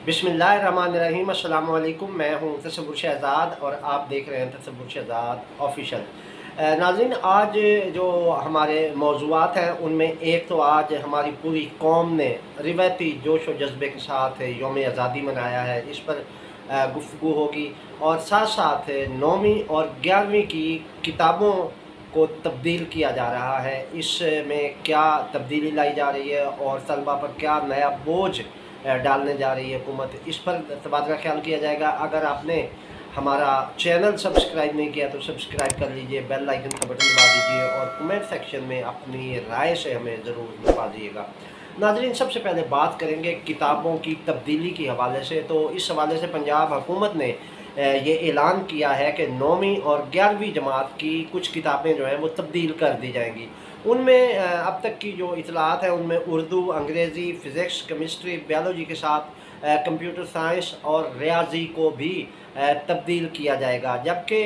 बिस्मिल्लाहिर्रहमानिर्रहीम। अस्सलाम वालेकुम। मैं हूँ तसव्वुर शहज़ाद और आप देख रहे हैं तसव्वुर शहज़ाद ऑफिशियल। नाज़रीन, आज जो हमारे मौज़ूआत हैं उनमें एक तो आज हमारी पूरी कौम ने रिवायती जोश व जज्बे के साथ यौम आज़ादी मनाया है, इस पर गुफ्तगू होगी। और साथ साथ 9वीं और 11वीं की किताबों को तब्दील किया जा रहा है, इसमें क्या तब्दीली लाई जा रही है और तलबा पर क्या नया बोझ डालने जा रही है हुकूमत, इस पर तबादला ख्याल किया जाएगा। अगर आपने हमारा चैनल सब्सक्राइब नहीं किया तो सब्सक्राइब कर लीजिए, बेल आइकन का बटन दबा दीजिए और कमेंट सेक्शन में अपनी राय से हमें ज़रूर बता दीजिएगा। नाज़रीन, सबसे पहले बात करेंगे किताबों की तब्दीली के हवाले से। तो इस हवाले से पंजाब हुकूमत ने ये ऐलान किया है कि 9वीं और 11वीं जमात की कुछ किताबें जो हैं वो तब्दील कर दी जाएंगी। उनमें अब तक की जो इतलात है उनमें उर्दू, अंग्रेज़ी, फ़िज़िक्स, केमिस्ट्री, बायोलॉजी के साथ कंप्यूटर साइंस और रियाजी को भी तब्दील किया जाएगा। जबकि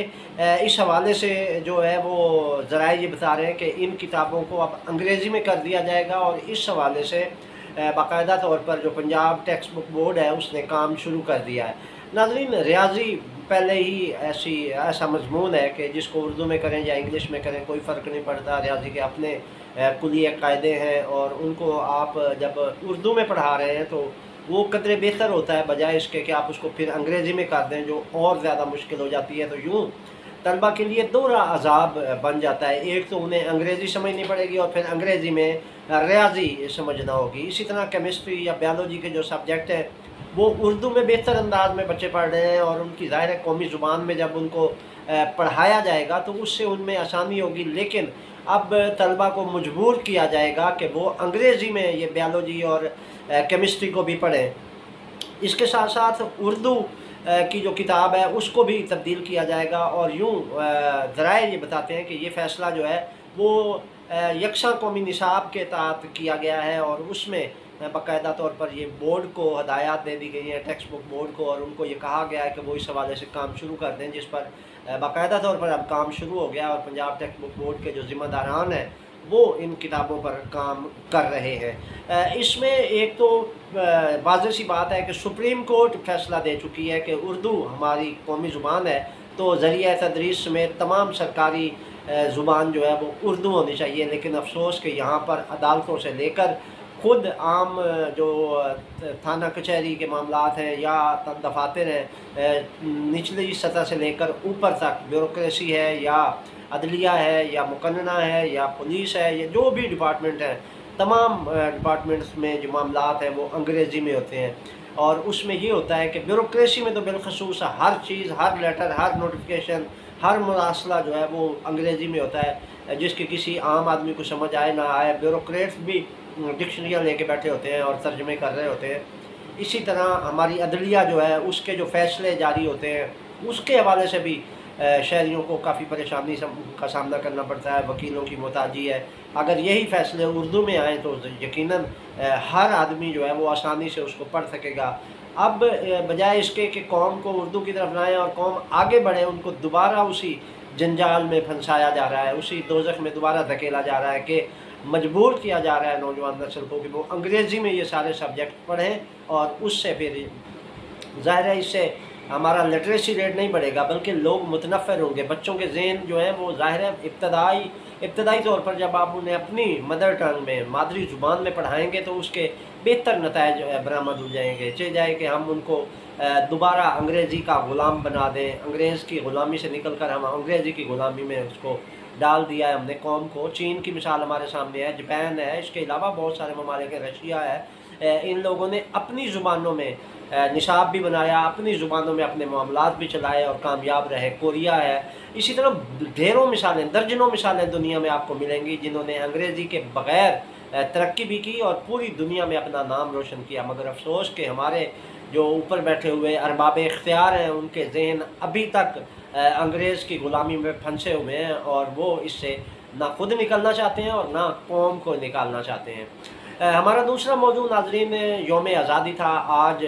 इस हवाले से जो है वो ज़राए ये बता रहे हैं कि इन किताबों को अब अंग्रेज़ी में कर दिया जाएगा और इस हवाले से बाकायदा तौर पर जो पंजाब टेक्स्ट बुक बोर्ड है उसने काम शुरू कर दिया है। नाज़रीन, रियाजी पहले ही ऐसा मज़मून है कि जिसको उर्दू में करें या इंग्लिश में करें कोई फ़र्क नहीं पड़ता। रियाजी के अपने कुलिया कायदे हैं और उनको आप जब उर्दू में पढ़ा रहे हैं तो वो कदरे बेहतर होता है, बजाय इसके कि आप उसको फिर अंग्रेज़ी में कर दें जो और ज़्यादा मुश्किल हो जाती है। तो यूँ तलबा के लिए दोहरा अज़ाब बन जाता है। एक तो उन्हें अंग्रेज़ी समझनी पड़ेगी और फिर अंग्रेज़ी में रियाजी समझना होगी। इसी तरह केमिस्ट्री या बायोलॉजी के जो सब्जेक्ट हैं वो उर्दू में बेहतर अंदाज में बच्चे पढ़ रहे हैं और उनकी ज़ाहिर है कौमी ज़ुबान में जब उनको पढ़ाया जाएगा तो उससे उनमें आसानी होगी। लेकिन अब तलबा को मजबूर किया जाएगा कि वो अंग्रेज़ी में ये बायोलॉजी और केमिस्ट्री को भी पढ़ें। इसके साथ साथ उर्दू की जो किताब है उसको भी तब्दील किया जाएगा। और यूँ ज़राए ये बताते हैं कि ये फ़ैसला जो है वो यकसा कौमी निसाब के तहत किया गया है और उसमें बाकायदा तौर पर ये बोर्ड को हदायत दे दी गई है, टेक्स्ट बुक बोर्ड को, और उनको ये कहा गया है कि वो इस हवाले से काम शुरू कर दें, जिस पर बाकायदा तौर पर अब काम शुरू हो गया और पंजाब टेक्स्ट बुक बोर्ड के जो ज़िम्मेदारान हैं वो इन किताबों पर काम कर रहे हैं। इसमें एक तो वाज़ेह सी बात है कि सुप्रीम कोर्ट फैसला दे चुकी है कि उर्दू हमारी कौमी ज़ुबान है, तो ज़रिया तदरीस में तमाम सरकारी ज़ुबान जो है वो उर्दू होनी चाहिए। लेकिन अफसोस कि यहाँ पर अदालतों से लेकर खुद आम जो थाना कचहरी के मामलात हैं या दफातर हैं, निचली सतह से लेकर ऊपर तक ब्यूरोक्रेसी है या अदलिया है या मुकन्ना है या पुलिस है या जो भी डिपार्टमेंट है, तमाम डिपार्टमेंट्स में जो मामलात हैं वो अंग्रेज़ी में होते हैं। और उसमें ये होता है कि ब्यूरोक्रेसी में तो बिलखसूस हर चीज़, हर लेटर, हर नोटिफिकेशन, हर मुरासला जो है वो अंग्रेज़ी में होता है, जिसके किसी आम आदमी को समझ आए ना आए। ब्यूरोक्रेट्स भी डिक्शनरियाँ लेके बैठे होते हैं और तर्जमे कर रहे होते हैं। इसी तरह हमारी अदलिया जो है उसके जो फ़ैसले जारी होते हैं उसके हवाले से भी शहरियों को काफ़ी परेशानी का सामना करना पड़ता है, वकीलों की मोहताजी है। अगर यही फ़ैसले उर्दू में आएँ तो यकीनन हर आदमी जो है वो आसानी से उसको पढ़ सकेगा। अब बजाय इसके कि कौम को उर्दू की तरफ लाएँ और कौम आगे बढ़े, उनको दोबारा उसी जंजाल में फंसाया जा रहा है, उसी दोज़ख में दोबारा धकेला जा रहा है कि मजबूर किया जा रहा है नौजवान नस्ल को कि वो अंग्रेज़ी में ये सारे सब्जेक्ट पढ़ें। और उससे फिर ज़ाहिर है इससे हमारा लिटरेसी रेट नहीं बढ़ेगा बल्कि लोग मुतनफ़िर होंगे। बच्चों के ज़हन जो है वो ज़ाहिर है इब्तदाई तौर पर जब आप उन्हें अपनी मदर टंग में, मादरी ज़ुबान में पढ़ाएँगे तो उसके बेहतर नताइज बरामद हो जाएंगे। चाहे कि हम उनको दोबारा अंग्रेज़ी का ग़ुलाम बना दें, अंग्रेज़ की ग़ुलामी से निकल कर हम अंग्रेज़ी की ग़ुलामी में उसको डाल दिया है हमने कौम को। चीन की मिसाल हमारे सामने है, जापान है, इसके अलावा बहुत सारे ममालिक हैं, रशिया है। इन लोगों ने अपनी ज़ुबानों में निसाब भी बनाया, अपनी ज़ुबानों में अपने मामलात भी चलाए और कामयाब रहे। कोरिया है, इसी तरह ढेरों मिसालें, दर्जनों मिसालें दुनिया में आपको मिलेंगी जिन्होंने अंग्रेज़ी के बग़ैर तरक्की भी की और पूरी दुनिया में अपना नाम रोशन किया। मगर अफसोस कि हमारे जो ऊपर बैठे हुए अरबाब इख्तियार हैं उनके जहन अभी तक अंग्रेज़ की ग़ुलामी में फंसे हुए हैं और वो इससे ना खुद निकलना चाहते हैं और ना कौम को निकालना चाहते हैं। हमारा दूसरा मौजूद नाज़रीन यौम आज़ादी था। आज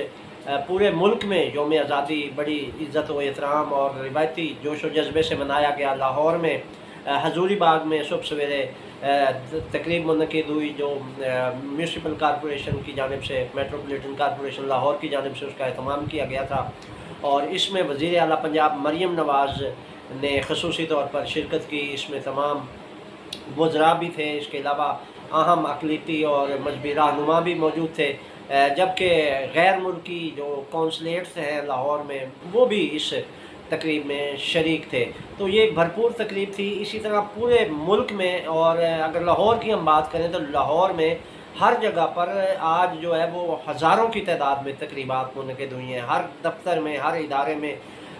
पूरे मुल्क में यौम आज़ादी बड़ी इज़्ज़त व एहतराम और रिवायती जोश व जज्बे से मनाया गया। लाहौर में हजूरी बाग में सुबह सवेरे तकरीब मुनक़िद हुई, जो म्यूनसिपल कॉरपोरेशन की जानिब से, मेट्रोपॉलिटन कॉरपोरेशन लाहौर की जानिब से उसका एहतमाम किया गया था। और इसमें वज़ीर आला पंजाब मरीम नवाज़ ने खसूसी तौर पर शिरकत की। इसमें तमाम वज़रा भी थे, इसके अलावा अहम अक़लीती और मजहबी रहनुमा भी मौजूद थे, जबकि गैर मुल्की जो कौंसलेट्स हैं लाहौर में वो भी इस तकरीब में शरीक थे। तो ये एक भरपूर तकरीब थी। इसी तरह पूरे मुल्क में, और अगर लाहौर की हम बात करें तो लाहौर में हर जगह पर आज जो है वो हज़ारों की तादाद में तकरीबात मुनक़िद हुई हैं, हर दफ्तर में, हर इदारे में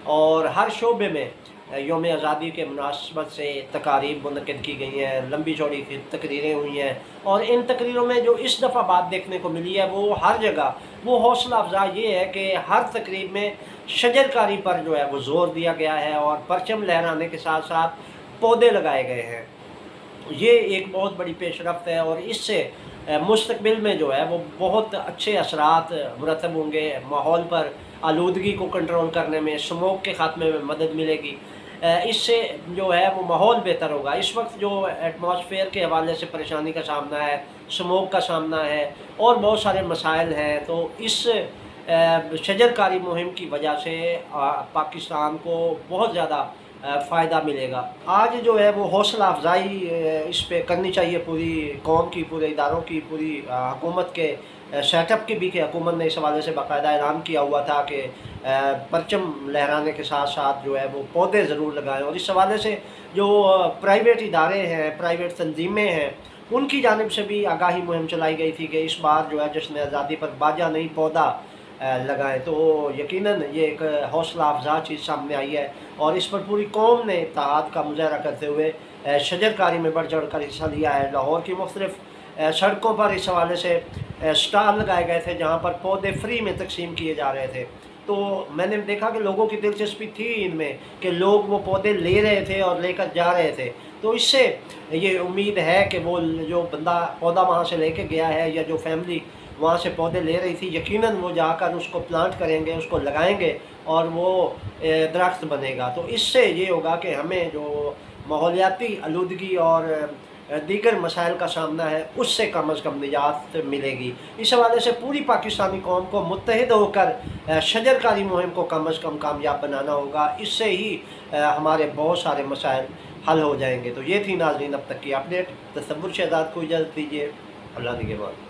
और हर शोबे में यौम आज़ादी के मुनासबत से तकारीब मुनक़िद की गई हैं, लंबी चौड़ी तकरीरें हुई हैं। और इन तकरीरों में जो इस दफ़ा बात देखने को मिली है वो हर जगह वो हौसला अफजा ये है कि हर तकरीब में शजरकारी पर जो है वो ज़ोर दिया गया है और परचम लहराने के साथ साथ पौधे लगाए गए हैं। ये एक बहुत बड़ी पेशरफ्त है और इससे मुस्तकबिल में जो है वो बहुत अच्छे असरात मुरतब होंगे। माहौल पर आलूदगी को कंट्रोल करने में, स्मोक के ख़ात्मे में मदद मिलेगी। इससे जो है वो माहौल बेहतर होगा। इस वक्त जो एटमॉस्फेयर के हवाले से परेशानी का सामना है, स्मोक का सामना है और बहुत सारे मसाइल हैं, तो इस शजरकारी मुहिम की वजह से पाकिस्तान को बहुत ज़्यादा फ़ायदा मिलेगा। आज जो है वो हौसला अफजाई इस पे करनी चाहिए पूरी कौम की, पूरे इदारों की, पूरी हुकूमत के सेटअप की भी, कि हुकूमत ने इस हवाले से बाकायदा ऐलान किया हुआ था कि परचम लहराने के साथ साथ जो है वो पौधे ज़रूर लगाएं। और इस हवाले से जो प्राइवेट इदारे हैं, प्राइवेट तंजीमें हैं, उनकी जानिब से भी आगाही मुहिम चलाई गई थी कि इस बार जो है जश्न आज़ादी पर बाजा नहीं पौधा लगाएं। तो यकीनन ये एक हौसला अफजा चीज़ सामने आई है और इस पर पूरी कौम ने इत्तेहाद का मुजाहरा करते हुए शजरकारी में बढ़ चढ़ कर हिस्सा लिया है। लाहौर की मुख्तलिफ सड़कों पर इस हवाले से स्टॉल लगाए गए थे जहाँ पर पौधे फ्री में तकसीम किए जा रहे थे। तो मैंने देखा कि लोगों की दिलचस्पी थी इनमें, कि लोग वो पौधे ले रहे थे और लेकर जा रहे थे। तो इससे ये उम्मीद है कि वो जो बंदा पौधा वहाँ से लेके गया है या जो फैमिली वहाँ से पौधे ले रही थी, यकीनन वो जाकर उसको प्लांट करेंगे, उसको लगाएंगे और वो दरख्त बनेगा। तो इससे ये होगा कि हमें जो माहौलियाती आलूदगी और दीगर मसाइल का सामना है उससे कम अज़ कम निजात मिलेगी। इस हवाले से पूरी पाकिस्तानी कौम को मुत्तहिद होकर शजरकारी मुहिम को कम अज़ कम कामयाब बनाना होगा। इससे ही हमारे बहुत सारे मसाइल हल हो जाएंगे। तो ये थी नाज़रीन अब तक की अपडेट। तसव्वुर शहज़ाद को इजाज़त दीजिए। अल्लाह निगहबान।